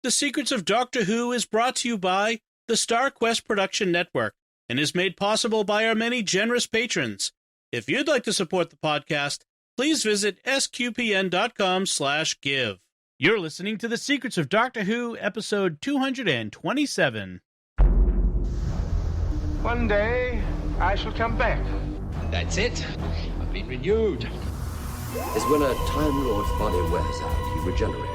The Secrets of Doctor Who is brought to you by the Star Quest Production Network and is made possible by our many generous patrons. If you'd like to support the podcast, please visit sqpn.com/give. You're listening to The Secrets of Doctor Who, episode 227. One day, I shall come back. That's it. I've been renewed. Is when a Time Lord's body wears out, he regenerates.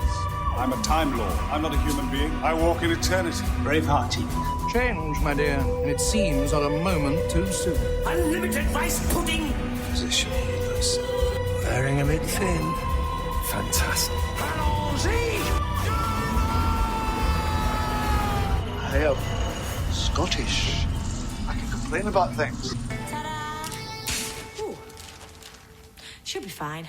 I'm a Time Lord. I'm not a human being. I walk in eternity. Bravehearty. Change, my dear, and it seems on a moment too soon. Unlimited rice pudding. Physician healers. Wearing a bit thin. Fantastic. I am Scottish. I can complain about things. Ta-da! Ooh. Should be fine.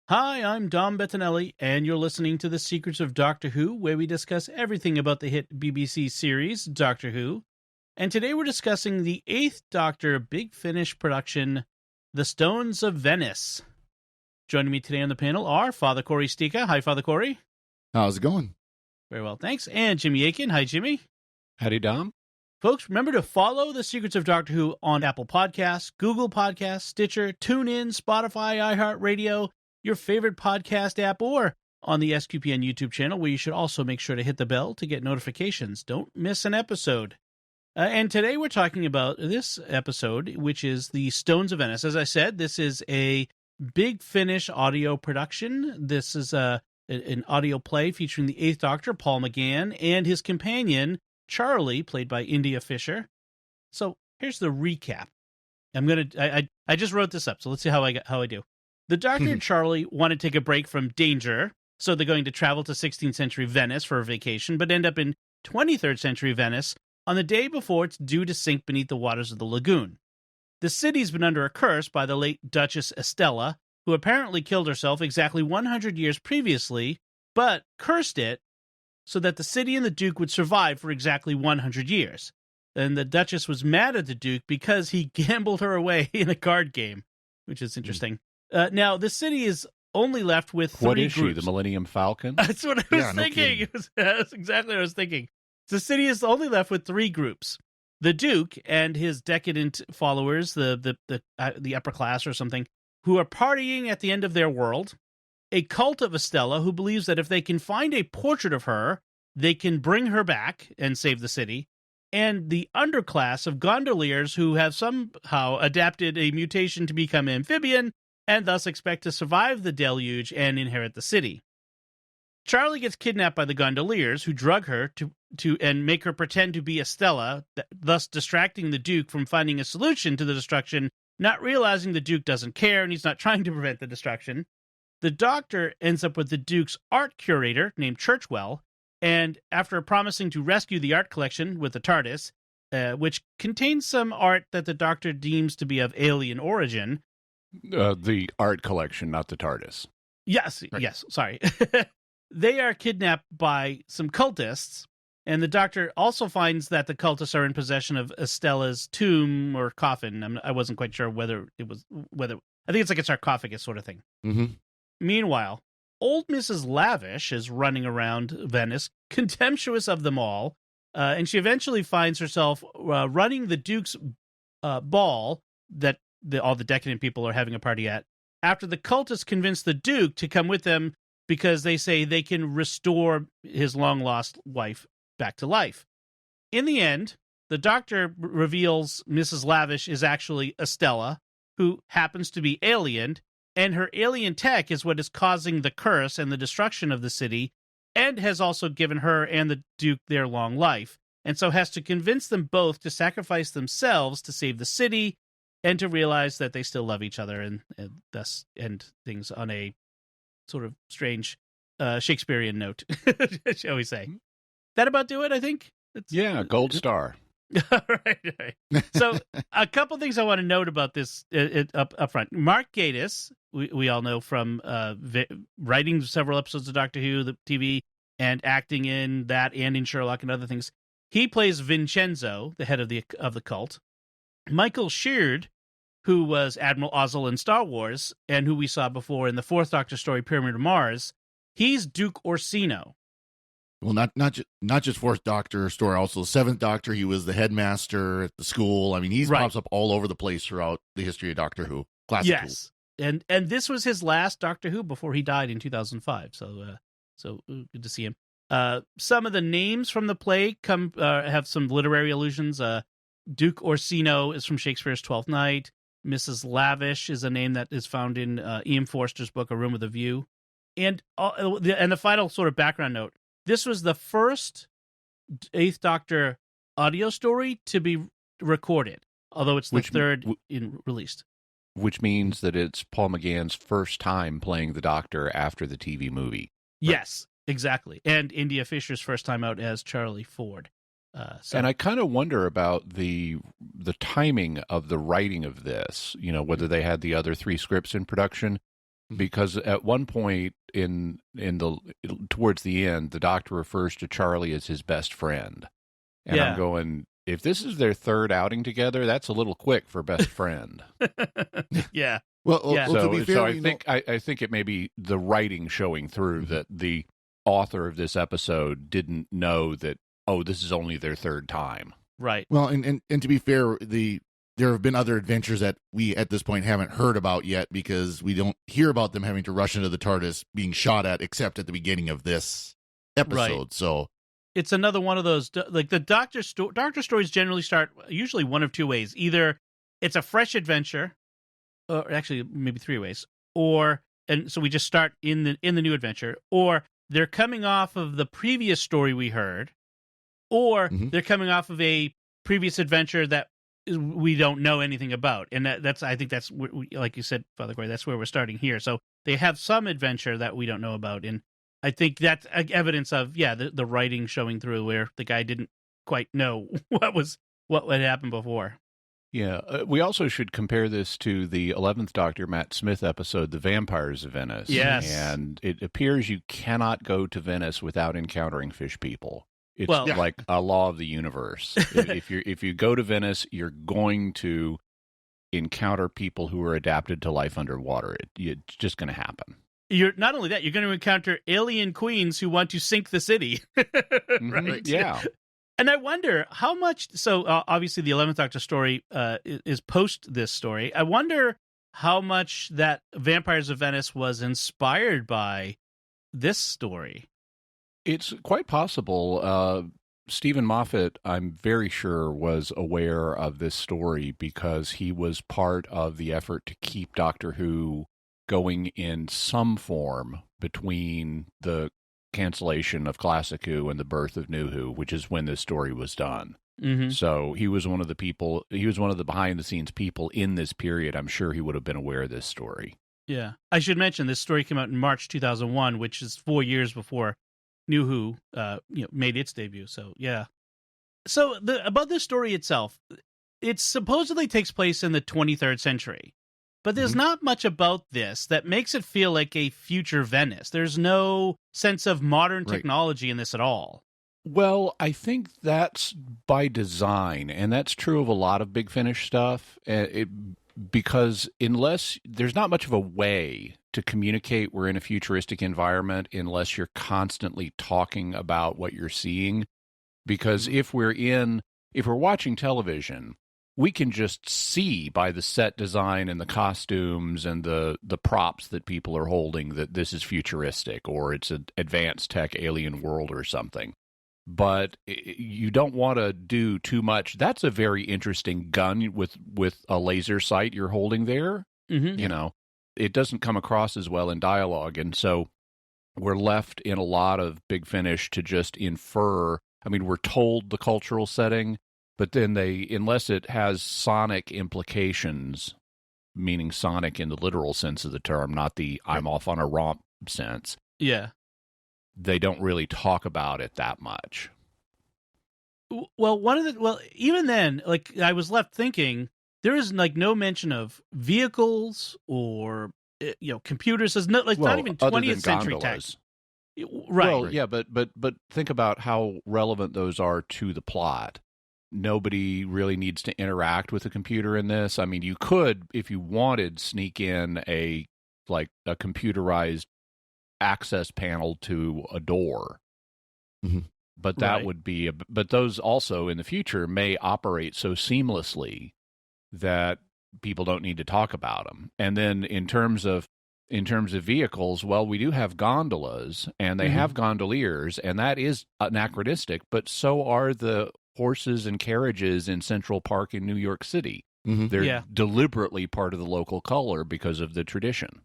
Hi, I'm Dom Bettinelli, and you're listening to The Secrets of Doctor Who, where we discuss everything about the hit BBC series, Doctor Who. And today we're discussing the 8th Doctor Big Finish production, The Stones of Venice. Joining me today on the panel are Father Cory Stika. Hi, Father Cory. How's it going? Very well, thanks. And Jimmy Aiken. Hi, Jimmy. Howdy, Dom. Folks, remember to follow The Secrets of Doctor Who on Apple Podcasts, Google Podcasts, Stitcher, TuneIn, Spotify, iHeartRadio, your favorite podcast app, or on the SQPN YouTube channel, where you should also make sure to hit the bell to get notifications. Don't miss an episode. And today we're talking about this episode, which is The Stones of Venice. As I said, this is a Big Finish audio production. This is an audio play featuring the 8th Doctor, Paul McGann, and his companion, Charlie, played by India Fisher. So here's the recap. I just wrote this up, so let's see how I do. The Doctor and Charlie want to take a break from danger, so they're going to travel to 16th century Venice for a vacation, but end up in 23rd century Venice on the day before it's due to sink beneath the waters of the lagoon. The city's been under a curse by the late Duchess Estella, who apparently killed herself exactly 100 years previously, but cursed it so that the city and the Duke would survive for exactly 100 years. And the Duchess was mad at the Duke because he gambled her away in a card game, which is interesting. Now, the city is only left with three What is groups. she, the Millennium Falcon? That's what I was thinking. kidding. That's exactly what I was thinking. The city is only left with three groups. The Duke and his decadent followers, the upper class or something, who are partying at the end of their world. A cult of Estella who believes that if they can find a portrait of her, they can bring her back and save the city. And the underclass of gondoliers who have somehow adapted a mutation to become amphibian and thus expect to survive the deluge and inherit the city. Charlie gets kidnapped by the gondoliers, who drug her to and make her pretend to be Estella, thus distracting the Duke from finding a solution to the destruction, not realizing the Duke doesn't care and he's not trying to prevent the destruction. The Doctor ends up with the Duke's art curator, named Churchwell, and after promising to rescue the art collection with the TARDIS, which contains some art that the Doctor deems to be of alien origin. The art collection, not the TARDIS. Yes, Right. yes, sorry. They are kidnapped by some cultists, and the Doctor also finds that the cultists are in possession of Estella's tomb or coffin. I wasn't quite sure whether I think it's like a sarcophagus sort of thing. Mm-hmm. Meanwhile, old Mrs. Lavish is running around Venice, contemptuous of them all, and she eventually finds herself running the Duke's ball that all the decadent people are having a party at, after the cultists convince the Duke to come with them because they say they can restore his long-lost wife back to life. In the end, the Doctor reveals Mrs. Lavish is actually Estella, who happens to be alien, and her alien tech is what is causing the curse and the destruction of the city, and has also given her and the Duke their long life, and so has to convince them both to sacrifice themselves to save the city, and to realize that they still love each other, and thus end things on a sort of strange Shakespearean note, shall we say. That about do it, I think? Yeah, gold star. right. So a couple things I want to note about this up front. Mark Gatiss, we all know from writing several episodes of Doctor Who, the TV, and acting in that and in Sherlock and other things. He plays Vincenzo, the head of the cult. Michael Sheard, who was Admiral Ozzel in Star Wars, and who we saw before in the 4th Doctor story, Pyramid of Mars, he's Duke Orsino. Well, not just Fourth Doctor story, also Seventh Doctor. He was the headmaster at the school. I mean, he pops up all over the place throughout the history of Doctor Who. Classic. Yes, Who. And this was his last Doctor Who before he died in 2005. So good to see him. Some of the names from the play have some literary allusions. Duke Orsino is from Shakespeare's Twelfth Night. Mrs. Lavish is a name that is found in Ian Forster's book, A Room with a View. And the final sort of background note, this was the first Eighth Doctor audio story to be recorded, although it's the third released. Which means that it's Paul McGann's first time playing the Doctor after the TV movie. Yes, exactly. And India Fisher's first time out as Charlie Ford. And I kind of wonder about the timing of the writing of this, whether they had the other 3 scripts in production, because at one point towards the end, the Doctor refers to Charlie as his best friend. And I'm going, if this is their third outing together, that's a little quick for best friend. Yeah. Well, to be fair, so I think it may be the writing showing through that the author of this episode didn't know that, this is only their third time. Right. Well, and to be fair, there have been other adventures that we at this point haven't heard about yet because we don't hear about them having to rush into the TARDIS being shot at, except at the beginning of this episode. Right. So it's another one of those, like the Doctor stories generally start usually one of 2 ways. Either it's a fresh adventure, or actually maybe 3 ways, and so we just start in the new adventure, or they're coming off of the previous story we heard, or they're coming off of a previous adventure that we don't know anything about. And I think that's, like you said, Father Cory, that's where we're starting here. So they have some adventure that we don't know about. And I think that's evidence of, the writing showing through where the guy didn't quite know what had happened before. Yeah. We also should compare this to the 11th Doctor Matt Smith episode, The Vampires of Venice. Yes. And it appears you cannot go to Venice without encountering fish people. It's like a law of the universe. If you go to Venice, you're going to encounter people who are adapted to life underwater. It's just going to happen. You're not only that, you're going to encounter alien queens who want to sink the city. Right? Yeah. And I wonder how much. So obviously, the 11th Doctor story is post this story. I wonder how much that Vampires of Venice was inspired by this story. It's quite possible. Stephen Moffat, I'm very sure, was aware of this story because he was part of the effort to keep Doctor Who going in some form between the cancellation of Classic Who and the birth of New Who, which is when this story was done. Mm-hmm. So he was one of the behind-the-scenes people in this period. I'm sure he would have been aware of this story. Yeah. I should mention this story came out in March 2001, which is 4 years before New Who made its debut. So yeah. So about this story itself, it supposedly takes place in the 23rd century, but there's not much about this that makes it feel like a future Venice. There's no sense of modern technology in this at all. Well, I think that's by design, and that's true of a lot of Big Finish stuff. Because unless there's not much of a way to communicate we're in a futuristic environment unless you're constantly talking about what you're seeing. Because if we're watching television, we can just see by the set design and the costumes and the props that people are holding that this is futuristic or it's an advanced tech alien world or something. But you don't want to do too much. That's a very interesting gun with a laser sight you're holding there. Mm-hmm. It doesn't come across as well in dialogue. And so we're left in a lot of Big Finish to just infer. I mean, we're told the cultural setting, but then unless it has sonic implications, meaning sonic in the literal sense of the term, not the I'm off on a romp sense. Yeah. They don't really talk about it that much. Well, even then, like I was left thinking, there is like no mention of vehicles or computers. There's not even 20th century tech. Right. Well, yeah, but think about how relevant those are to the plot. Nobody really needs to interact with a computer in this. I mean, you could, if you wanted, sneak in a computerized access panel to a door, Mhm. But that Right. would be, but those also in the future may operate so seamlessly that people don't need to talk about them. And then in terms of vehicles, well, we do have gondolas, and they have gondoliers, and that is anachronistic. But so are the horses and carriages in Central Park in New York City. Mhm. They're deliberately part of the local color because of the tradition.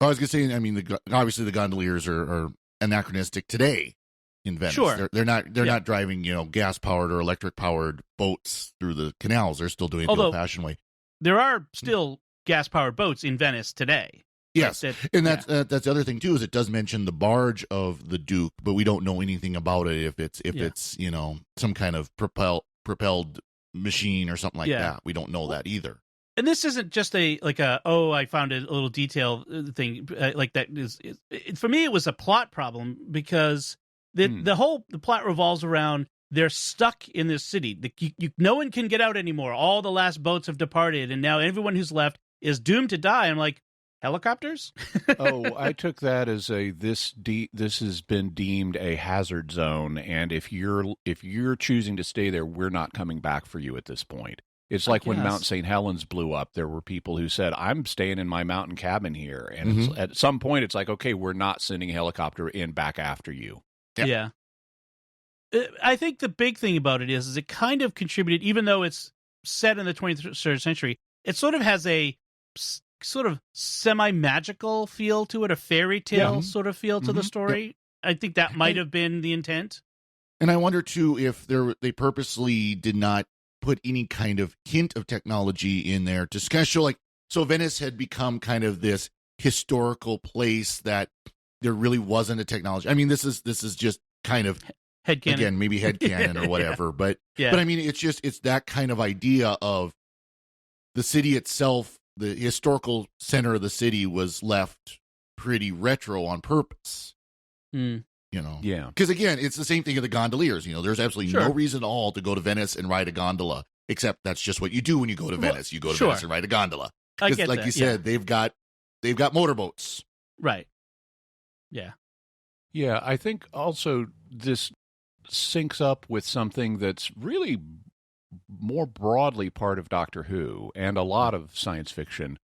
I was going to say, I mean, obviously the gondoliers are anachronistic today in Venice. Sure. They're not driving, gas powered or electric powered boats through the canals. They're still doing it the old fashioned way. There are still gas powered boats in Venice today. Yes, and that's the other thing too, is it does mention the barge of the Duke, but we don't know anything about it. If it's some kind of propelled machine or something like that, we don't know that either. And this isn't just I found a little detail thing like that. For me, it was a plot problem because the plot revolves around they're stuck in this city. No one can get out anymore. All the last boats have departed, and now everyone who's left is doomed to die. I'm like, helicopters? Oh, I took that as this has been deemed a hazard zone, and if you're choosing to stay there, we're not coming back for you at this point. It's like when Mount St. Helens blew up, there were people who said, I'm staying in my mountain cabin here. And it's, at some point, it's like, okay, we're not sending a helicopter back after you. Yeah. I think the big thing about it is it kind of contributed, even though it's set in the 23rd century, it sort of has a sort of semi-magical feel to it, a fairy tale sort of feel to the story. Yep. I think that might have been the intent. And I wonder, too, if they purposely did not put any kind of hint of technology in there to kind of show, so Venice had become kind of this historical place that there really wasn't a technology. I mean, this is just kind of headcanon. Again, maybe headcanon or whatever, but I mean, it's that kind of idea of the city itself. The historical center of the city was left pretty retro on purpose. Yeah. Because again, it's the same thing of the gondoliers. There's absolutely no reason at all to go to Venice and ride a gondola, except that's just what you do when you go to Venice. You go to Venice and ride a gondola. Because, like you said, they've got motorboats. Right. Yeah. Yeah, I think also this syncs up with something that's really more broadly part of Doctor Who and a lot of science fiction.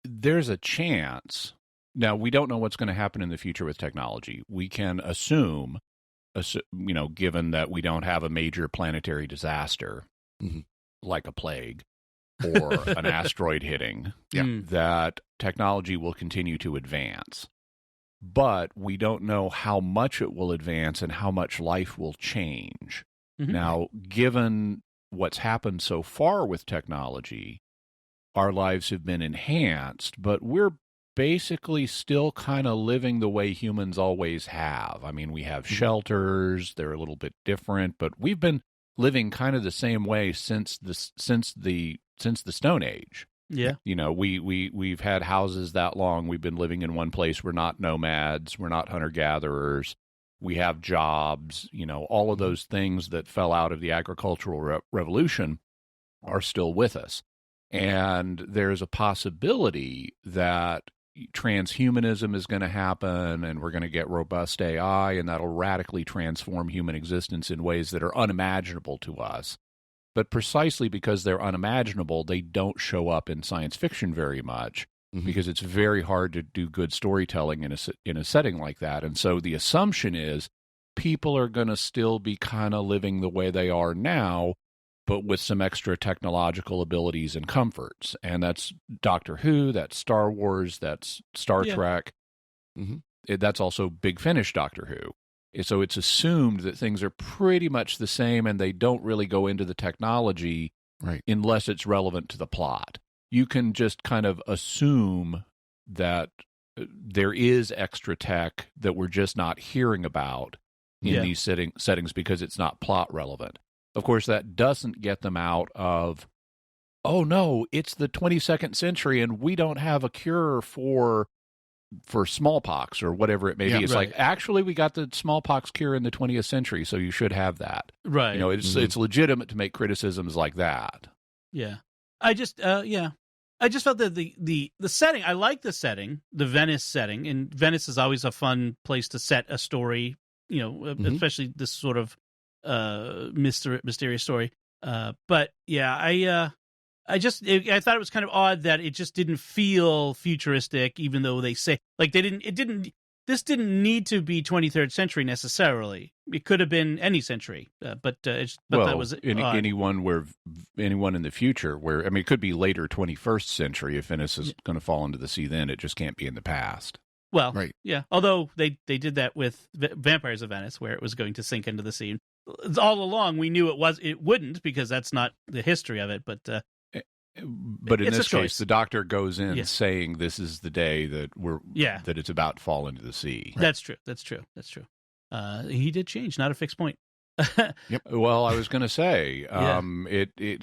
There's a chance. Now, we don't know what's going to happen in the future with technology. We can assume, given that we don't have a major planetary disaster like a plague or an asteroid hitting, that technology will continue to advance. But we don't know how much it will advance and how much life will change. Now, given what's happened so far with technology, our lives have been enhanced, but we're basically still kind of living the way humans always have. I mean, we have shelters, they're a little bit different, but we've been living kind of the same way since the Stone Age. Yeah. We've had houses that long. We've been living in one place. We're not nomads. We're not hunter-gatherers. We have jobs. All of those things that fell out of the agricultural revolution are still with us. And there's a possibility that transhumanism is going to happen, and we're going to get robust AI, and that'll radically transform human existence in ways that are unimaginable to us. But precisely because they're unimaginable, they don't show up in science fiction very much, because it's very hard to do good storytelling in a setting like that. And so the assumption is people are going to still be kind of living the way they are now, but with some extra technological abilities and comforts. And that's Doctor Who, that's Star Wars, that's Star Trek. That's also Big Finish Doctor Who. So it's assumed that things are pretty much the same, and they don't really go into the technology unless it's relevant to the plot. You can just kind of assume that there is extra tech that we're just not hearing about in these settings because it's not plot relevant. Of course, that doesn't get them out of, oh no, it's the 22nd century and we don't have a cure for smallpox or whatever it may be. It's like, actually, we got the smallpox cure in the 20th century, so you should have that. Right. It's legitimate to make criticisms like that. Yeah. I just felt that the setting, I like the setting, the Venice setting, and Venice is always a fun place to set a story especially this sort of mysterious story. But yeah, I thought it was kind of odd that it just didn't feel futuristic, even though they say like this didn't need to be 23rd century necessarily. It could have been any century, but that was odd. anyone in the future where, I mean, it could be later 21st century if Venice is going to fall into the sea. Then it just can't be in the past. Well, right. Yeah. Although they did that with Vampires of Venice, where it was going to sink into the sea. All along, we knew it wouldn't, because that's not the history of it. But in this case, the Doctor goes in saying this is the day that that it's about to fall into the sea. Right. That's true. He did change, not a fixed point. Yep. Well, I was going to say,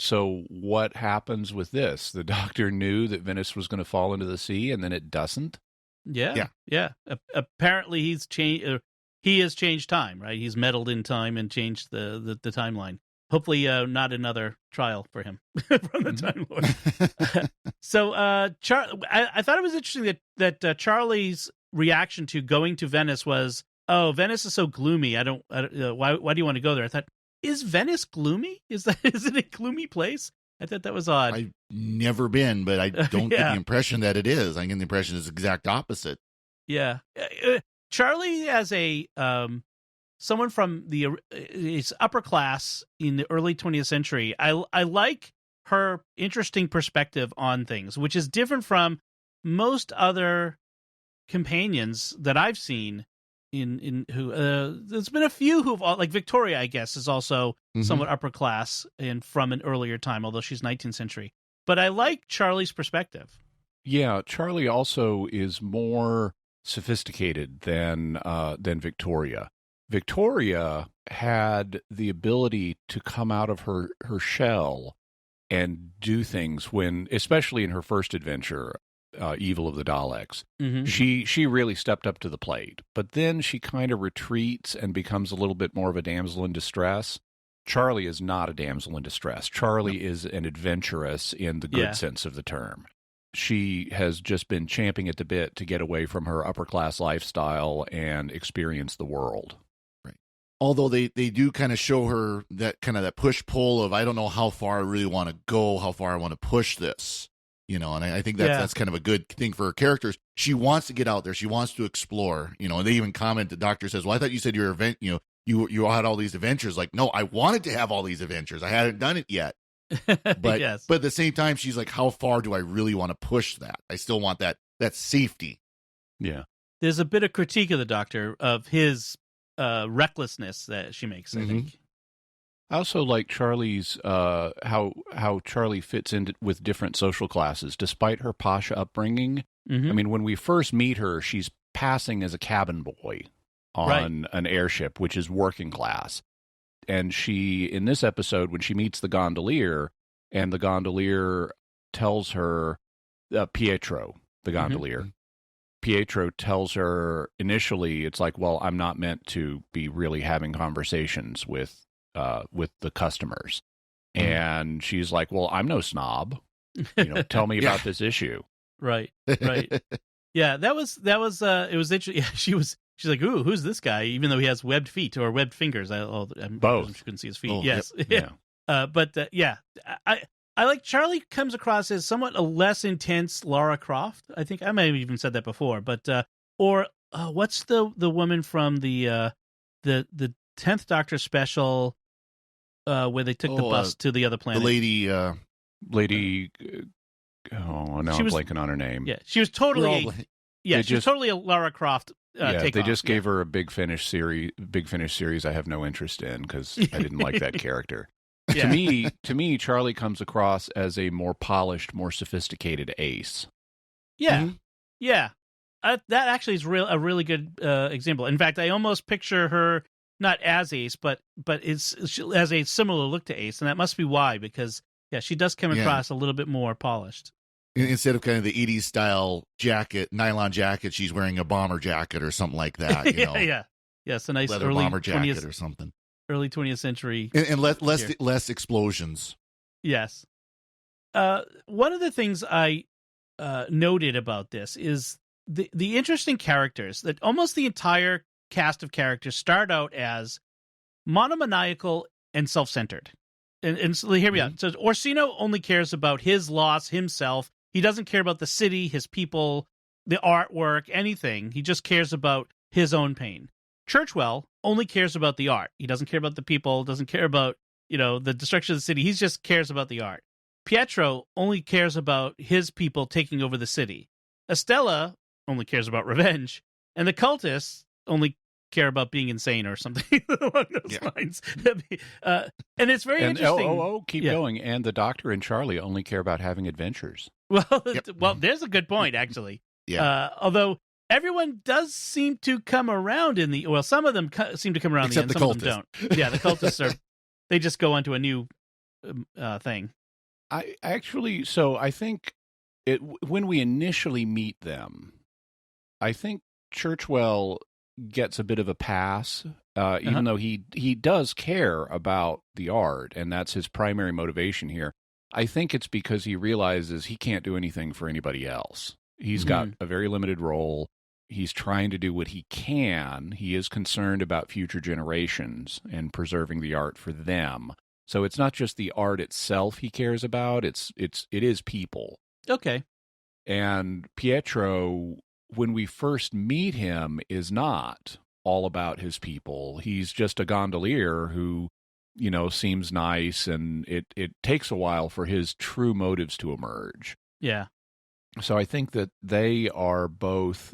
so what happens with this? The Doctor knew that Venice was going to fall into the sea, and then it doesn't. Yeah. Apparently, he's changed. He has changed time, right? He's meddled in time and changed the timeline. Hopefully, not another trial for him from the Time Lord. So, I thought it was interesting that Charlie's reaction to going to Venice was, "Oh, Venice is so gloomy. I don't why do you want to go there?" I thought, is Venice gloomy? Is it a gloomy place? I thought that was odd. I've never been, but I don't get the impression that it is. I get the impression it's the exact opposite. Yeah. Charlie, as a someone from it's upper class in the early 20th century, I like her interesting perspective on things, which is different from most other companions that I've seen in who there's been a few who've, like Victoria, I guess, is also somewhat upper class and from an earlier time, although she's 19th century. But I like Charlie's perspective. Yeah, Charlie also is more sophisticated than Victoria. Victoria had the ability to come out of her shell and do things when, especially in her first adventure, Evil of the Daleks, she really stepped up to the plate. But then she kind of retreats and becomes a little bit more of a damsel in distress. Charlie is not a damsel in distress. Charlie is an adventuress in the good sense of the term. She has just been champing at the bit to get away from her upper-class lifestyle and experience the world. Right. Although they do kind of show her that kind of that push-pull of, I don't know how far I really want to go, how far I want to push this. And I think that's kind of a good thing for her characters. She wants to get out there. She wants to explore. And they even comment, the Doctor says, well, I thought you said your event, you had all these adventures. Like, no, I wanted to have all these adventures. I hadn't done it yet. But but at the same time, she's like, how far do I really want to push that? I still want that safety. Yeah. There's a bit of critique of the Doctor of his recklessness that she makes, I think. I also like Charlie's how Charlie fits in with different social classes, despite her posh upbringing. I mean, when we first meet her, she's passing as a cabin boy on an airship, which is working class. And she, in this episode, when she meets the gondolier, and the gondolier tells her, Pietro, the gondolier, Pietro tells her initially, it's like, well, I'm not meant to be really having conversations with the customers. And she's like, well, I'm no snob. Tell me about this issue. Right. Yeah, that was it was interesting. Yeah, she's like, ooh, who's this guy? Even though he has webbed feet or webbed fingers. Both. You couldn't see his feet. Oh, yes. Yeah. I like Charlie comes across as somewhat a less intense Lara Croft. I think I may have even said that before, but what's the woman from the 10th Doctor special where they took the bus to the other planet? The lady. Now I'm blanking on her name. Yeah, she was totally. She was totally a Lara Croft. They just gave her a Big Finish series. I have no interest in because I didn't like that character. To me, Charlie comes across as a more polished, more sophisticated ace. Yeah, yeah. That actually is a really good example. In fact, I almost picture her not as Ace, but as a similar look to Ace, and that must be why, because she does come across a little bit more polished. Instead of kind of the 80s style jacket, nylon jacket, she's wearing a bomber jacket or something like that. Yes, a nice leather early bomber jacket or something. Early 20th century, and less explosions. Yes. One of the things I noted about this is the interesting characters that almost the entire cast of characters start out as monomaniacal and self-centered. And so hear me out. So Orsino only cares about his loss, himself. He doesn't care about the city, his people, the artwork, anything. He just cares about his own pain. Churchwell only cares about the art. He doesn't care about the people, doesn't care about, the destruction of the city. He just cares about the art. Pietro only cares about his people taking over the city. Estella only cares about revenge. And the cultists only care about being insane or something along those lines. And it's very interesting. Keep going. And the Doctor and Charlie only care about having adventures. Well, there's a good point, actually. Although everyone does seem to come around some of them seem to come around except the end, some of them don't. Yeah, the cultists they just go onto a new thing. I think when we initially meet them, I think Churchwell gets a bit of a pass, even though he does care about the art, and that's his primary motivation here. I think it's because he realizes he can't do anything for anybody else. He's got a very limited role. He's trying to do what he can. He is concerned about future generations and preserving the art for them. So it's not just the art itself he cares about. It is people. Okay. And Pietro, when we first meet him, is not all about his people. He's just a gondolier who, seems nice, and it takes a while for his true motives to emerge. Yeah. So I think that they are both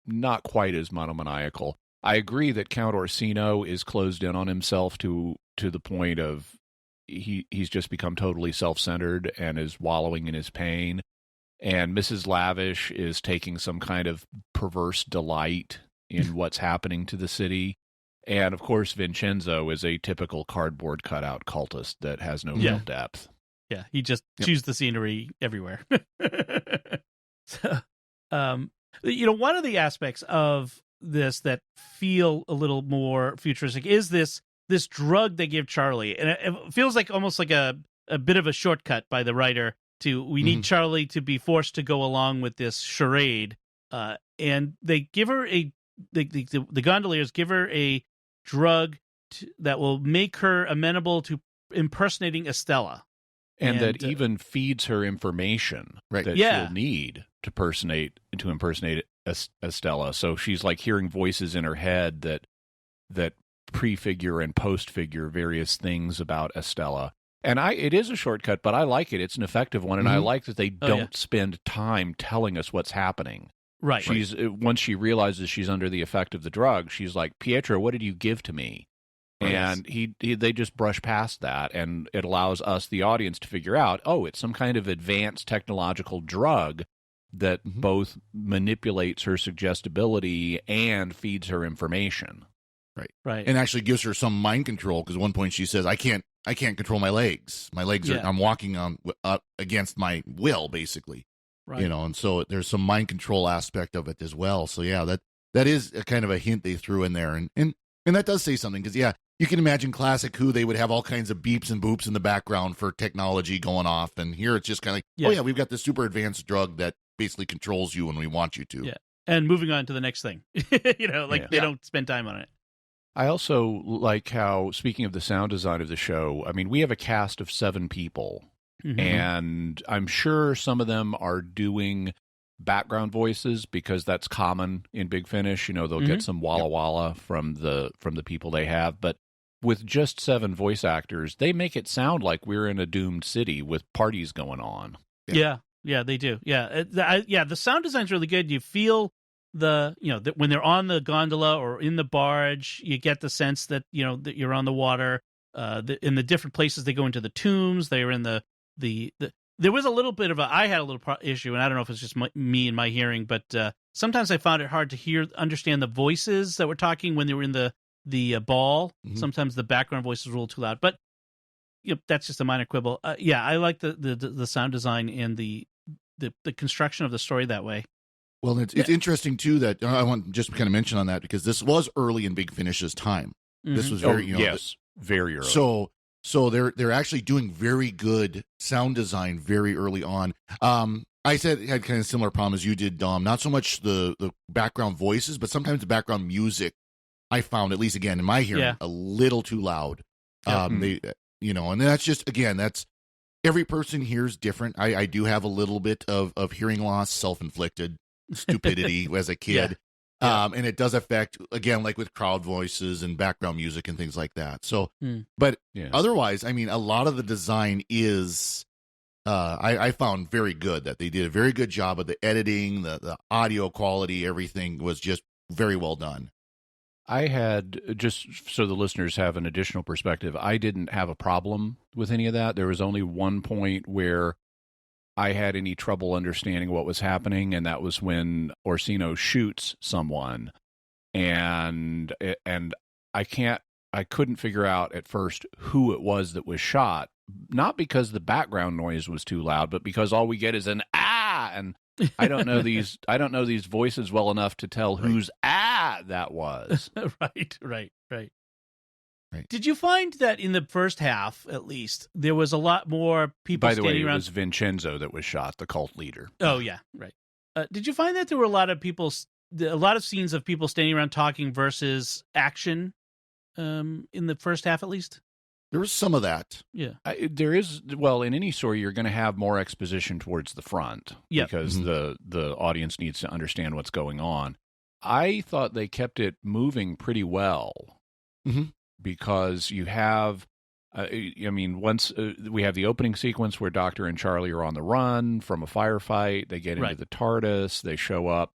not quite as monomaniacal. I agree that Count Orsino is closed in on himself to the point of he's just become totally self-centered and is wallowing in his pain. And Mrs. Lavish is taking some kind of perverse delight in what's happening to the city. And, of course, Vincenzo is a typical cardboard cutout cultist that has no real depth. Yeah, he just chews the scenery everywhere. So, one of the aspects of this that feel a little more futuristic is this drug they give Charlie. And it feels like almost like a bit of a shortcut by the writer we need Charlie to be forced to go along with this charade. And they give her the gondoliers give her a drug that will make her amenable to impersonating Estella. And that even feeds her information that she'll need to impersonate Estella. So she's like hearing voices in her head that prefigure and postfigure various things about Estella. And it is a shortcut, but I like it. It's an effective one, and I like that they don't spend time telling us what's happening. Right. Once she realizes she's under the effect of the drug, she's like, Pietro, what did you give to me? And they just brush past that, and it allows us, the audience, to figure out, it's some kind of advanced technological drug that both manipulates her suggestibility and feeds her information. Right. And actually gives her some mind control, because at one point she says, I can't control my legs. My legs are, I'm walking on against my will, basically. Right. And so there's some mind control aspect of it as well. So that is a kind of a hint they threw in there. And that does say something, because you can imagine classic Who, they would have all kinds of beeps and boops in the background for technology going off. And here it's just kind of like, we've got this super advanced drug that basically controls you when we want you to. Yeah. And moving on to the next thing, they don't spend time on it. I also like how, speaking of the sound design of the show, I mean, we have a cast of 7 people, and I'm sure some of them are doing background voices because that's common in Big Finish. They'll get some Walla Walla from the people they have, but with just 7 voice actors, they make it sound like we're in a doomed city with parties going on. Yeah, they do. Yeah, the sound design's really good. You feel when they're on the gondola or in the barge, you get the sense that that you're on the water. In the different places they go into the tombs, they were in the there was a little bit of I had a little issue, and I don't know if it's just me and my hearing, but sometimes I found it hard to understand the voices that were talking when they were in the ball. Sometimes the background voices were a little too loud, but that's just a minor quibble. I like the sound design and the construction of the story that way. Well, it's interesting too that I want to just kind of mention on that, because this was early in Big Finish's time. This was very very early. So they're actually doing very good sound design very early on. I had kind of similar problem as you did, Dom. Not so much the background voices, but sometimes the background music I found, at least again in my hearing, a little too loud. They, and that's just, again, that's every person hears different. I do have a little bit of hearing loss, self-inflicted stupidity as a kid. And it does affect, again, like with crowd voices and background music and things like that. So, but otherwise, I mean, a lot of the design is, I found very good, that they did a very good job of the editing, the audio quality, everything was just very well done. I had, just so the listeners have an additional perspective, I didn't have a problem with any of that. There was only one point where I had any trouble understanding what was happening, and that was when Orsino shoots someone, and I couldn't figure out at first who it was that was shot, not because the background noise was too loud, but because all we get is an ah, and I don't know these voices well enough to tell whose ah that was. Right. Did you find that in the first half, at least, there was a lot more people By the standing way, around? it was Vincenzo that was shot, the cult leader. Oh, yeah, right. Did you find that there were a lot of scenes of people standing around talking versus action in the first half, at least? There was some of that. Yeah. There is, well, in any story, you're going to have more exposition towards the front because the audience needs to understand what's going on. I thought they kept it moving pretty well. Because you have, once we have the opening sequence where Doctor and Charlie are on the run from a firefight, they get into the TARDIS, they show up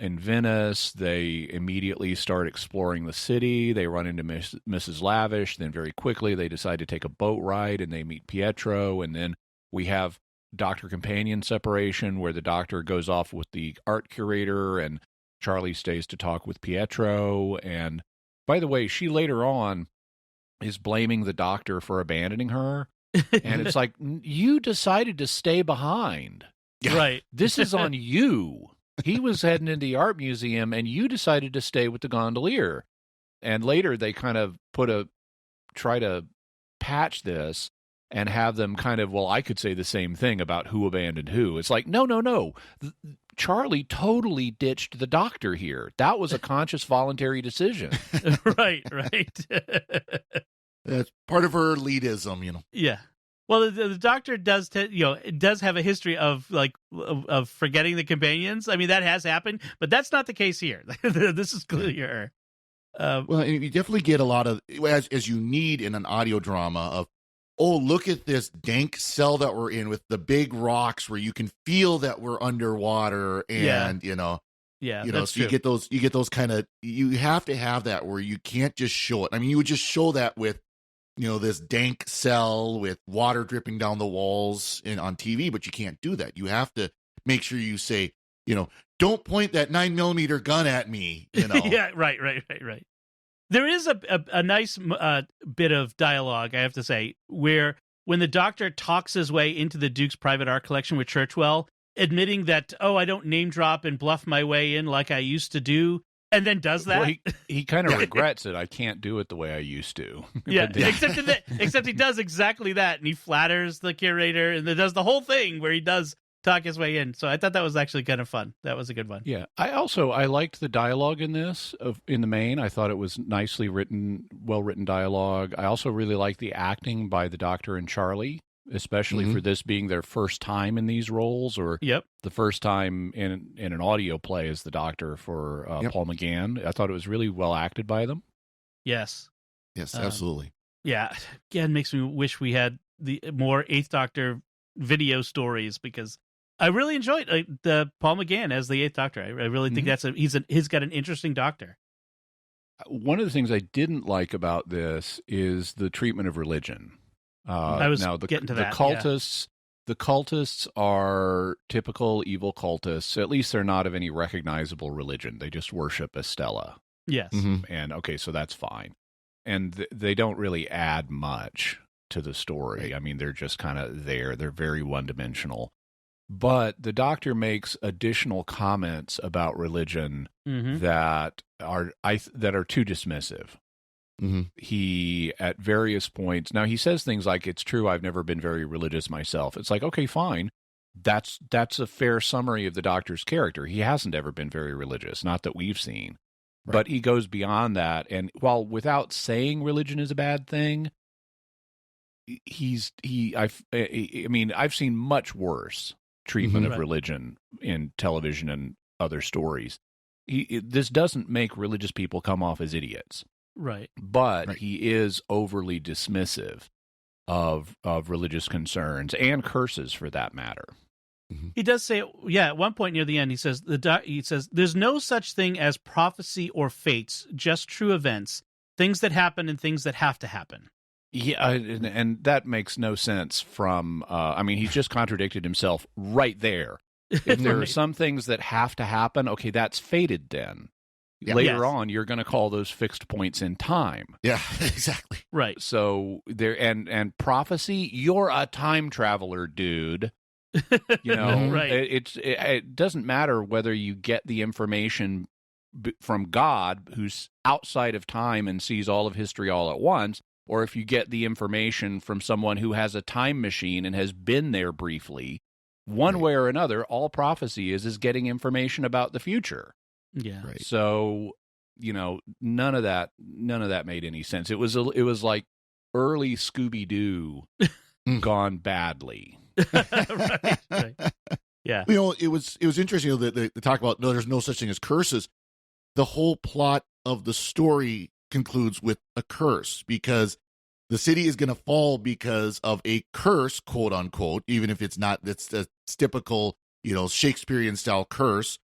in Venice, they immediately start exploring the city, they run into Mrs. Lavish, then very quickly they decide to take a boat ride and they meet Pietro, and then we have Doctor Companion separation where the Doctor goes off with the art curator and Charlie stays to talk with Pietro, and by the way, she later on is blaming the Doctor for abandoning her. And it's like, you decided to stay behind. Right. This is on you. He was heading into the art museum and you decided to stay with the gondolier. And later they kind of try to patch this and have them kind of, well, I could say the same thing about who abandoned who. It's like, no. Charlie totally ditched the Doctor here. That was a conscious, voluntary decision. Right. That's part of her leadism, Yeah. Well, the Doctor does, does have a history of of forgetting the companions. I mean, that has happened, but that's not the case here. This is clear. Well, you definitely get a lot of, as you need in an audio drama, of, oh, look at this dank cell that we're in with the big rocks where you can feel that we're underwater, and that's so true. you get those kind of, you have to have that where you can't just show it. I mean, you would just show that with this dank cell with water dripping down the walls on TV, but you can't do that. You have to make sure you say, don't point that 9mm gun at me. Yeah, right. There is a nice bit of dialogue, I have to say, where when the Doctor talks his way into the Duke's private art collection with Churchwell, admitting that, I don't name drop and bluff my way in like I used to do, and then does that. Well, he kind of regrets it. I can't do it the way I used to. Yeah, except he does exactly that, and he flatters the curator, and does the whole thing where he does talk his way in. So I thought that was actually kind of fun. That was a good one. Yeah. I liked the dialogue in this in the main. I thought it was nicely written, well-written dialogue. I also really liked the acting by the Doctor and Charlie, especially for this being their first time in these roles, or the first time in an audio play as the Doctor for Paul McGann. I thought it was really well acted by them. Yes. Yes, absolutely. Yeah. Again, makes me wish we had the more Eighth Doctor video stories, because I really enjoyed the Paul McGann as the Eighth Doctor. I really think he's got an interesting Doctor. One of the things I didn't like about this is the treatment of religion. I was getting to that. The cultists are typical evil cultists. At least they're not of any recognizable religion. They just worship Estella. Yes. And okay, so that's fine. And they don't really add much to the story. Right. I mean, they're just kind of there. They're very one-dimensional. But the Doctor makes additional comments about religion that are too dismissive. He, at various points, now he says things like, it's true, I've never been very religious myself. It's like, okay, fine. That's a fair summary of the Doctor's character. He hasn't ever been very religious, not that we've seen. But he goes beyond that, and while without saying religion is a bad thing, I've seen much worse treatment of religion in television and other stories. This doesn't make religious people come off as idiots, Right. but he is overly dismissive of religious concerns and curses, for that matter. He does say, at one point near the end, he says, there's no such thing as prophecy or fates, just true events, things that happen and things that have to happen. Yeah, and that makes no sense from, he's just contradicted himself right there. If there are some things that have to happen, okay, that's fated then. Later on, you're going to call those fixed points in time. Yeah, exactly. Right. So there, and prophecy, you're a time traveler, dude. Right. It doesn't matter whether you get the information from God, who's outside of time and sees all of history all at once, or if you get the information from someone who has a time machine and has been there briefly. One way or another, all prophecy is getting information about the future. Yeah. Right. So, none of that made any sense. It was like early Scooby-Doo gone badly. right. Yeah. It was interesting that they talk about there's no such thing as curses. The whole plot of the story concludes with a curse, because the city is going to fall because of a curse, quote unquote, even if it's not. It's a typical, Shakespearean style curse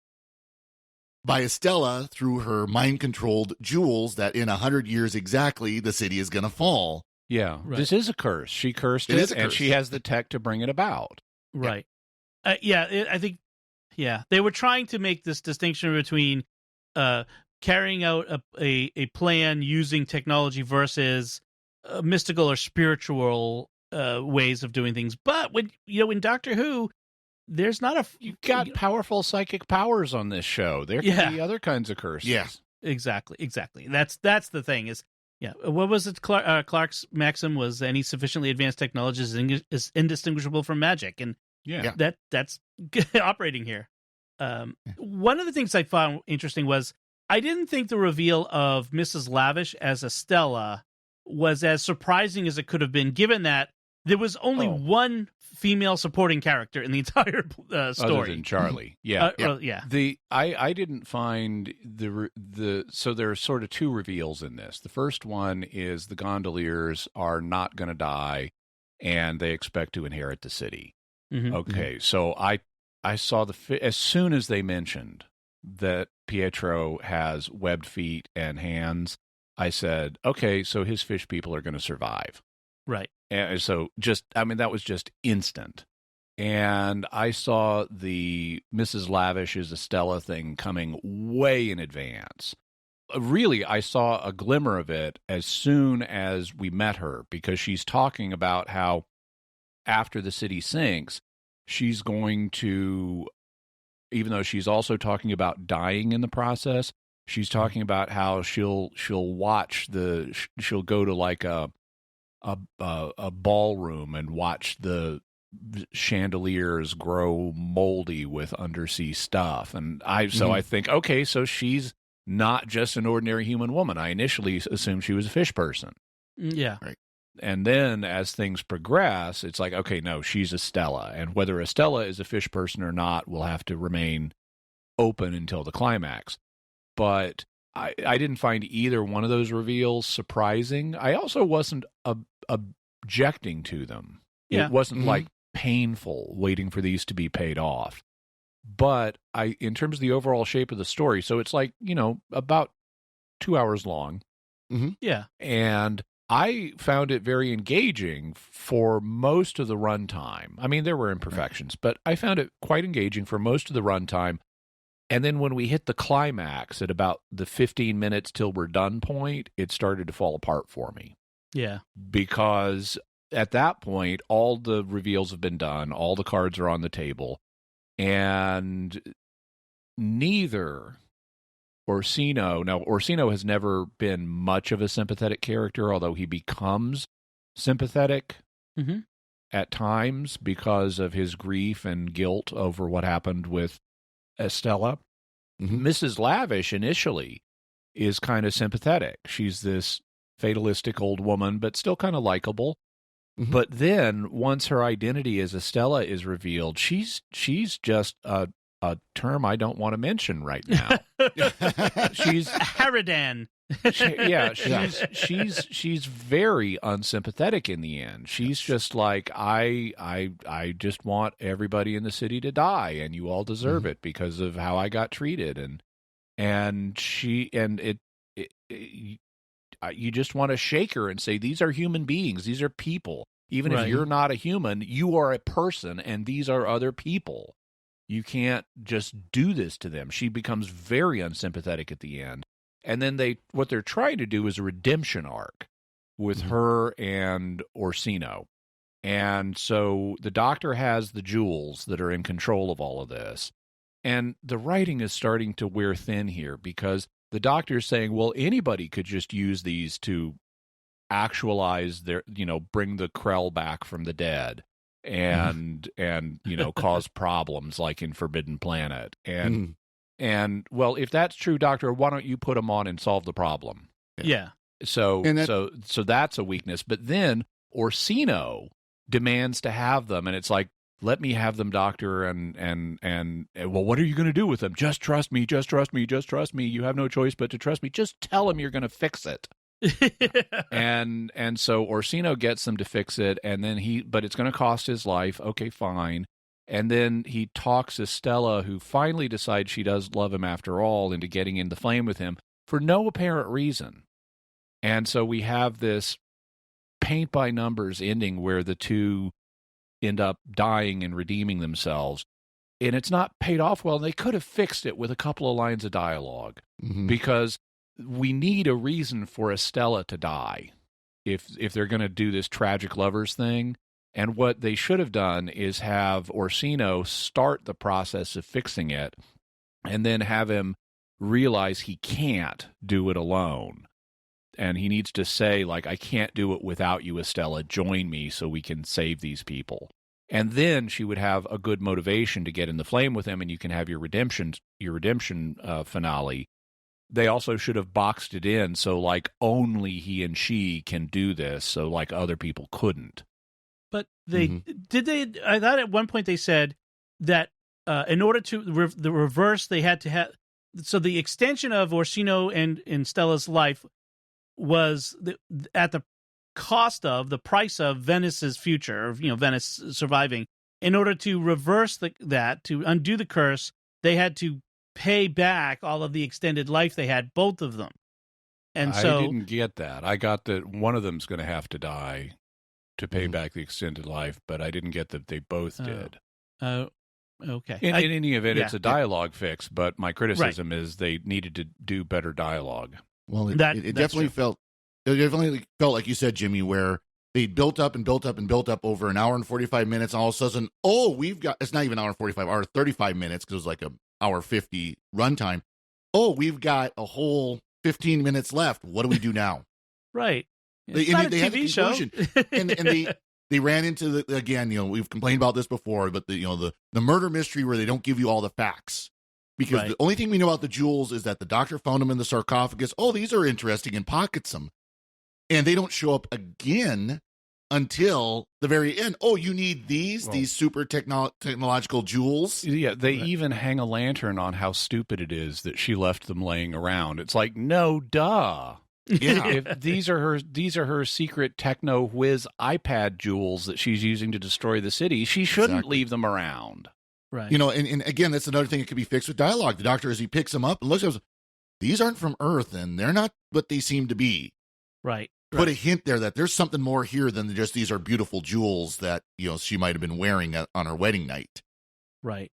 by Estella through her mind controlled jewels, that in 100 years exactly the city is going to fall. Yeah, right. This is a curse. She cursed it, and she has the tech to bring it about. Right. I think, they were trying to make this distinction between carrying out a plan using technology versus mystical or spiritual ways of doing things. But when in Doctor Who, there's not you've got powerful psychic powers on this show. There can be other kinds of curses. Yeah, exactly. That's the thing is. Yeah, what was it? Clark's maxim was any sufficiently advanced technology is indistinguishable from magic, and that's operating here. One of the things I found interesting was I didn't think the reveal of Mrs. Lavish as Estella was as surprising as it could have been, given that there was only one female supporting character in the entire story. Other than Charlie. Yeah. I didn't find so there are sort of two reveals in this. The first one is the gondoliers are not going to die, and they expect to inherit the city. Mm-hmm. Okay, so I saw as soon as they mentioned that Pietro has webbed feet and hands, I said, okay, so his fish people are going to survive. Right. And so that was just instant. And I saw the Mrs. Lavish as Estella thing coming way in advance. Really, I saw a glimmer of it as soon as we met her, because she's talking about how after the city sinks, she's going to, even though she's also talking about dying in the process, she's talking about how she'll she'll go to like a ballroom and watch the chandeliers grow moldy with undersea stuff. And I think, okay, so she's not just an ordinary human woman. I initially assumed she was a fish person. Yeah. Right. And then as things progress, it's like, okay, no, she's Estella. And whether Estella is a fish person or not will have to remain open until the climax. But I didn't find either one of those reveals surprising. I also wasn't objecting to them. Yeah. It wasn't like painful waiting for these to be paid off. But in terms of the overall shape of the story, so it's like, about 2 hours long. Mm-hmm. Yeah. And I found it very engaging for most of the runtime. I mean, there were imperfections, but I found it quite engaging for most of the runtime. And then when we hit the climax at about the 15 minutes till we're done point, it started to fall apart for me. Yeah. Because at that point, all the reveals have been done, all the cards are on the table, and neither Orsino has never been much of a sympathetic character, although he becomes sympathetic at times because of his grief and guilt over what happened with Estella. Mrs. Lavish initially is kind of sympathetic. She's this fatalistic old woman, but still kind of likable. Mhm. But then once her identity as Estella is revealed, she's just a term I don't want to mention right now. She's Haradan. she's very unsympathetic in the end. She's just like, I just want everybody in the city to die, and you all deserve it because of how I got treated. You just want to shake her and say, these are human beings, these are people. Even if you're not a human, you are a person, and these are other people. You can't just do this to them. She becomes very unsympathetic at the end. And then what they're trying to do is a redemption arc with her and Orsino. And so the Doctor has the jewels that are in control of all of this. And the writing is starting to wear thin here because the Doctor is saying, well, anybody could just use these to actualize their, bring the Krell back from the dead. And cause problems like in Forbidden Planet. And well, if that's true, Doctor, why don't you put them on and solve the problem? Yeah. So that's a weakness. But then Orsino demands to have them, and it's like, let me have them, Doctor, and well, what are you going to do with them? Just trust me, just trust me, just trust me. You have no choice but to trust me. Just tell him you're going to fix it. and so Orsino gets them to fix it, and then but it's going to cost his life. Okay, fine. And then he talks Estella, who finally decides she does love him after all, into getting in the flame with him for no apparent reason. And so we have this paint by numbers ending where the two end up dying and redeeming themselves. And it's not paid off well. They could have fixed it with a couple of lines of dialogue because we need a reason for Estella to die if they're going to do this tragic lovers thing. And what they should have done is have Orsino start the process of fixing it and then have him realize he can't do it alone. And he needs to say, like, I can't do it without you, Estella. Join me so we can save these people. And then she would have a good motivation to get in the flame with him, and you can have your redemption finale. They also should have boxed it in so, like, only he and she can do this, so, like, other people couldn't. But I thought at one point they said that in order to the reverse, they had to have, so the extension of Orsino and Stella's life was at the cost of the price of Venice's future, Venice surviving. In order to reverse that, to undo the curse, they had to pay back all of the extended life they had, both of them. And so I didn't get that. I got that one of them's going to have to die to pay back the extended life, but I didn't get that they both did. Okay. In any event, it's a dialogue fix, but my criticism is they needed to do better dialogue. Well, it definitely felt like you said, Jimmy, where they built up and built up and built up over an hour and 45 minutes, and all of a sudden, it's not even an hour and 45, hour 35 minutes, because it was like an hour 50 runtime. Oh, we've got a whole 15 minutes left. What do we do now? Right. They had a show. and they ran into again, we've complained about this before, but the murder mystery where they don't give you all the facts. Because the only thing we know about the jewels is that the Doctor found them in the sarcophagus. Oh, these are interesting, and pockets them. And they don't show up again until the very end. Oh, you need these super technological jewels? Yeah, they even hang a lantern on how stupid it is that she left them laying around. It's like, no, duh. Yeah. If these are her secret techno whiz iPad jewels that she's using to destroy the city, she shouldn't leave them around. Right. And again, that's another thing that could be fixed with dialogue. The Doctor, as he picks them up and looks at them, these aren't from Earth, and they're not what they seem to be. Right. Put a hint there that there's something more here than just these are beautiful jewels that she might have been wearing on her wedding night. Right.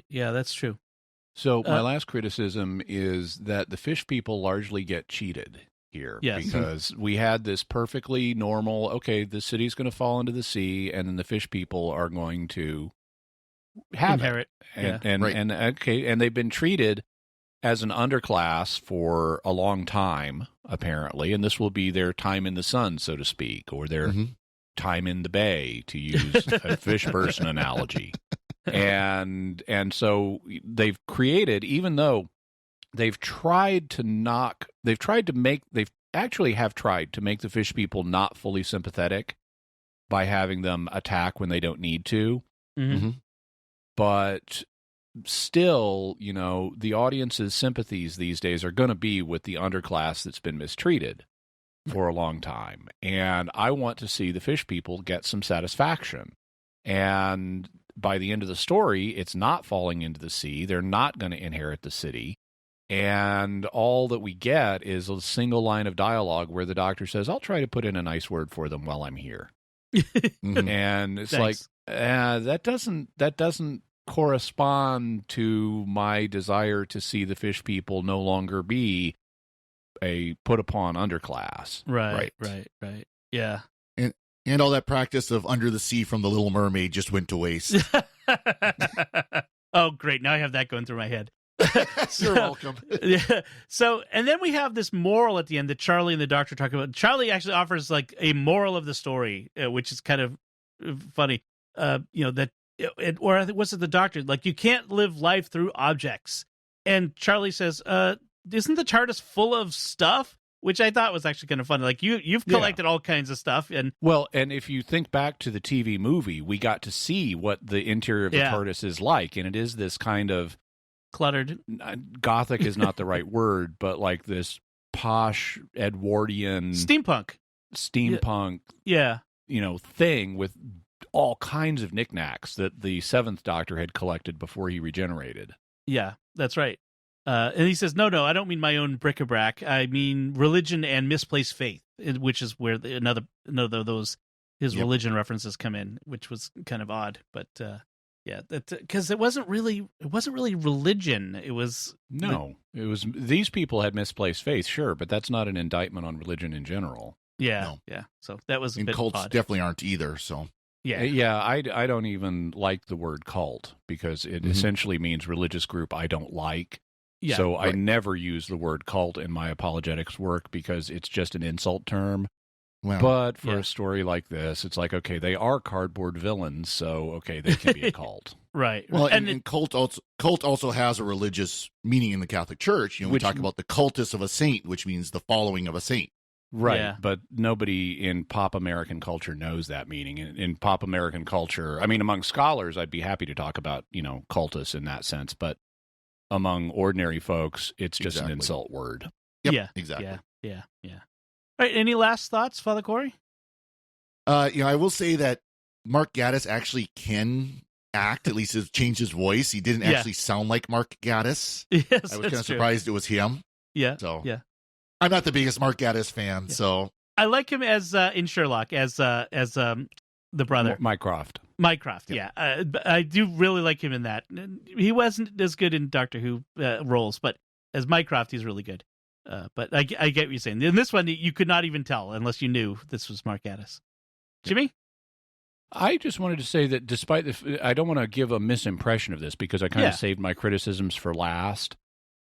Yeah, that's true. So my last criticism is that the fish people largely get cheated here. Yes. Because we had this perfectly normal, okay, the city's going to fall into the sea, and then the fish people are going to inherit. And they've been treated as an underclass for a long time, apparently, and this will be their time in the sun, so to speak, or their time in the bay, to use a fish person analogy. And so they've created, even though they've tried to make the fish people not fully sympathetic by having them attack when they don't need to. Mm-hmm. But still, the audience's sympathies these days are going to be with the underclass that's been mistreated for a long time. And I want to see the fish people get some satisfaction. And by the end of the story, it's not falling into the sea. They're not going to inherit the city. And all that we get is a single line of dialogue where the doctor says, I'll try to put in a nice word for them while I'm here. And it's Thanks. that doesn't correspond to my desire to see the fish people no longer be a put upon underclass. Right. Yeah. And all that practice of Under the Sea from The Little Mermaid just went to waste. Oh, great. Now I have that going through my head. You're welcome. Yeah. So, and then we have this moral at the end that Charlie and the doctor talk about. Charlie actually offers like a moral of the story, which is kind of funny. Or I think, was it the doctor? Like, you can't live life through objects. And Charlie says, isn't the TARDIS full of stuff? Which I thought was actually kind of funny. Like, you've collected all kinds of stuff. And if you think back to the TV movie, we got to see what the interior of the TARDIS is like. And it is this kind of cluttered. Gothic is not the right word, but like this posh Edwardian steampunk, thing with all kinds of knickknacks that the Seventh Doctor had collected before he regenerated. Yeah, that's right. And he says, no, I don't mean my own bric-a-brac. I mean religion and misplaced faith, which is where another of those his religion references come in, which was kind of odd. But because it wasn't really religion. It was these people had misplaced faith, sure, but that's not an indictment on religion in general. Yeah. So that was a bit cults odd. definitely aren't either. So I don't even like the word cult because it essentially means religious group I don't like. Yeah, so I never use the word cult in my apologetics work because it's just an insult term. Well, but for a story like this, it's like, okay, they are cardboard villains, so okay, they can be a cult. Right. Well, and cult also has a religious meaning in the Catholic Church. We talk about the cultus of a saint, which means the following of a saint. Right, yeah. But nobody in pop American culture knows that meaning. In pop American culture, I mean, among scholars, I'd be happy to talk about, cultus in that sense, but among ordinary folks, it's just an insult word. Yep, yeah, exactly. Yeah. All right, any last thoughts, Father Cory? I will say that Mark Gatiss actually can act, at least has changed his voice. He didn't actually sound like Mark Gatiss. Yes, I was kind of surprised it was him. Yeah. So yeah. I'm not the biggest Mark Gatiss fan, so I like him as in Sherlock as the brother Mycroft. Yeah. I do really like him in that. He wasn't as good in Doctor Who roles, but as Mycroft, he's really good. But I get what you're saying. In this one, you could not even tell unless you knew this was Mark Gatiss. Jimmy? I just wanted to say that despite I don't want to give a misimpression of this because I kind of saved my criticisms for last.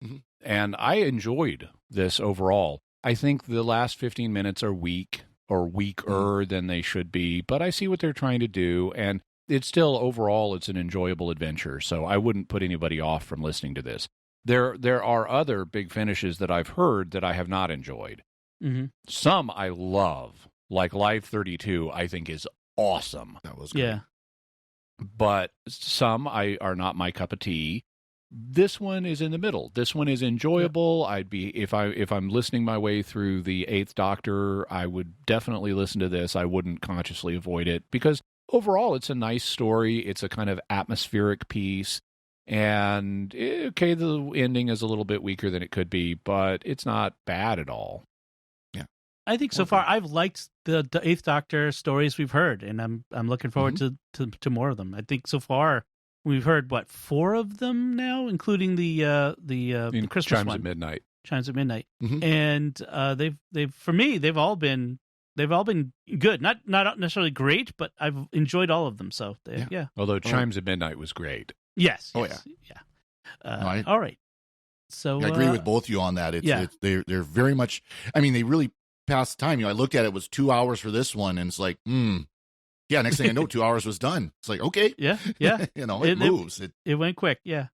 Mm-hmm. And I enjoyed this overall. I think the last 15 minutes are weak or weaker than they should be, but I see what they're trying to do. And it's still, overall, it's an enjoyable adventure. So I wouldn't put anybody off from listening to this. There are other big finishes that I've heard that I have not enjoyed. Mm-hmm. Some I love, like Live 32, I think is awesome. That was good. Yeah. But some are not my cup of tea. This one is in the middle. This one is enjoyable. I'd be if I'm listening my way through the Eighth Doctor, I would definitely listen to this. I wouldn't consciously avoid it because overall it's a nice story. It's a kind of atmospheric piece. And okay, the ending is a little bit weaker than it could be, but it's not bad at all. Yeah. I think so far I've liked the Eighth Doctor stories we've heard, and I'm looking forward to more of them. I think so far we've heard 4 of them now, including the Christmas Chimes one. at Midnight. Chimes at Midnight. And they've for me they've all been good. Not necessarily great, but I've enjoyed all of them. So yeah. Although Chimes at Midnight was great. Yes. Oh yeah. All right. So I agree with both of you on that. They're very much. I mean, they really passed the time. I looked at it was 2 hours for this one, and it's like, yeah. Next thing I know, 2 hours was done. It's like, okay, yeah. it moves. It went quick. Yeah.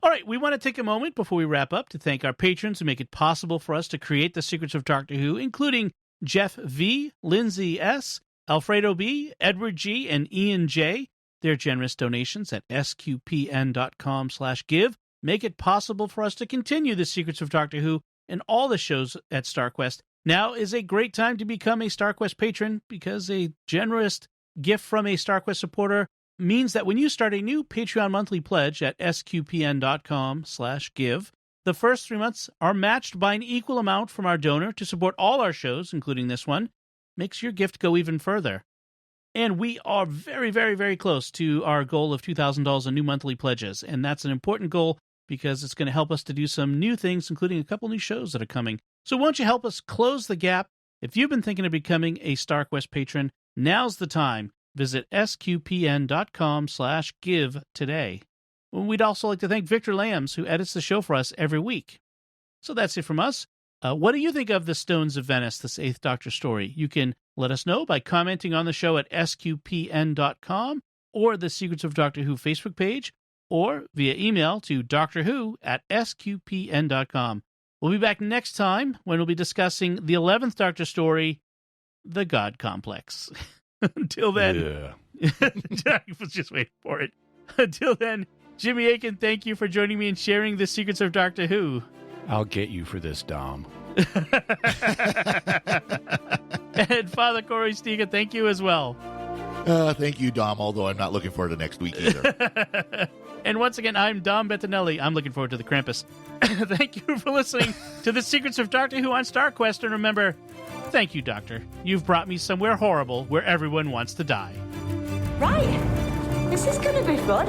All right, we want to take a moment before we wrap up to thank our patrons who make it possible for us to create the Secrets of Doctor Who, including Jeff V., Lindsay S., Alfredo B., Edward G., and Ian J. Their generous donations at sqpn.com/give make it possible for us to continue the Secrets of Doctor Who and all the shows at StarQuest. Now is a great time to become a StarQuest patron because a generous gift from a StarQuest supporter means that when you start a new Patreon monthly pledge at sqpn.com/give, the first 3 months are matched by an equal amount from our donor to support all our shows, including this one. Makes your gift go even further. And we are very, very, very close to our goal of $2,000 in new monthly pledges. And that's an important goal because it's going to help us to do some new things, including a couple new shows that are coming. So won't you help us close the gap? If you've been thinking of becoming a StarQuest patron, now's the time. Visit sqpn.com/give today. We'd also like to thank Victor Lambs, who edits the show for us every week. So that's it from us. What do you think of the Stones of Venice, this 8th Doctor story? You can let us know by commenting on the show at sqpn.com or the Secrets of Doctor Who Facebook page, or via email to drwho@sqpn.com. We'll be back next time when we'll be discussing the 11th Doctor story, The God Complex. Until then, I was just waiting for it. Until then, Jimmy Aiken, thank you for joining me and sharing the Secrets of Doctor Who. I'll get you for this, Dom. And Father Cory Stiga, thank you as well. Thank you, Dom, although I'm not looking forward to next week either. And once again, I'm Dom Bettinelli. I'm looking forward to the Krampus. Thank you for listening to the Secrets of Doctor Who on StarQuest. And remember, thank you, Doctor. You've brought me somewhere horrible where everyone wants to die. Right. This is going to be fun.